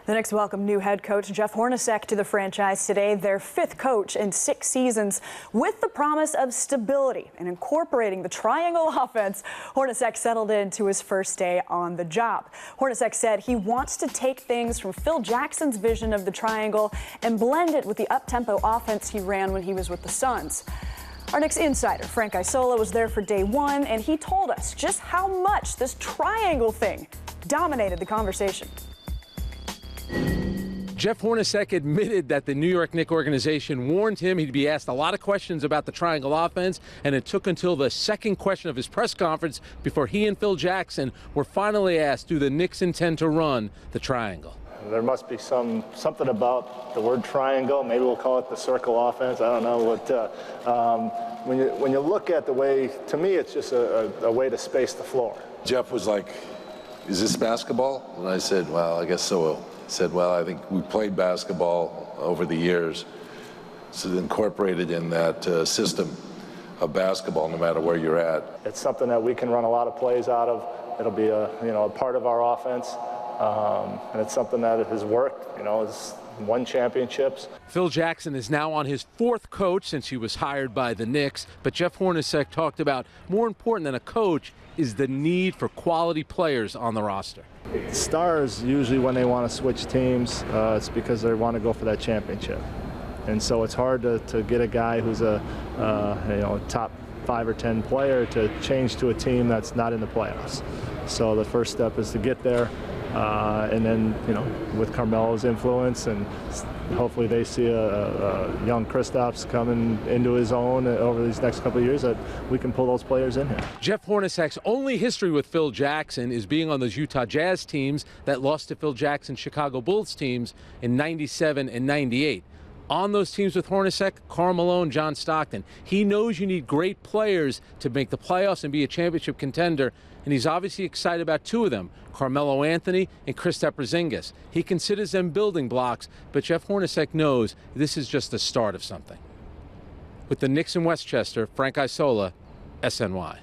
The Knicks welcome new head coach Jeff Hornacek to the franchise today, their fifth coach in 6 seasons, with the promise of stability and incorporating the triangle offense. Hornacek settled into his first day on the job. Hornacek said he wants to take things from Phil Jackson's vision of the triangle and blend it with the up-tempo offense he ran when he was with the Suns. Our Knicks insider, Frank Isola, was there for day one, and he told us just how much this triangle thing dominated the conversation. Jeff Hornacek admitted that the New York Knicks organization warned him he'd be asked a lot of questions about the triangle offense, and it took until the second question of his press conference before he and Phil Jackson were finally asked, do the Knicks intend to run the triangle? There must be something about the word triangle. Maybe we'll call it the circle offense. I don't know what. When you look at the way, to me, it's just a way to space the floor. Jeff was like, "Is this basketball?" And I said, "Well, I guess so." He said, "Well, I think we played basketball over the years, so incorporated in that system of basketball, no matter where you're at." It's something that we can run a lot of plays out of. It'll be a part of our offense. And it's something that has worked, has won championships. Phil Jackson is now on his fourth coach since he was hired by the Knicks, but Jeff Hornacek talked about more important than a coach is the need for quality players on the roster. Stars, usually when they want to switch teams, it's because they want to go for that championship. And so it's hard to get a guy who's a top 5 or 10 player to change to a team that's not in the playoffs. So the first step is to get there. And then, with Carmelo's influence, and hopefully they see a young Kristaps coming into his own over these next couple of years, that we can pull those players in here. Jeff Hornacek's only history with Phil Jackson is being on those Utah Jazz teams that lost to Phil Jackson's Chicago Bulls teams in '97 and '98. On those teams with Hornacek, Carmelo and John Stockton. He knows you need great players to make the playoffs and be a championship contender, and he's obviously excited about 2 of them, Carmelo Anthony and Kristaps Porzingis. He considers them building blocks, but Jeff Hornacek knows this is just the start of something. With the Knicks in Westchester, Frank Isola, SNY.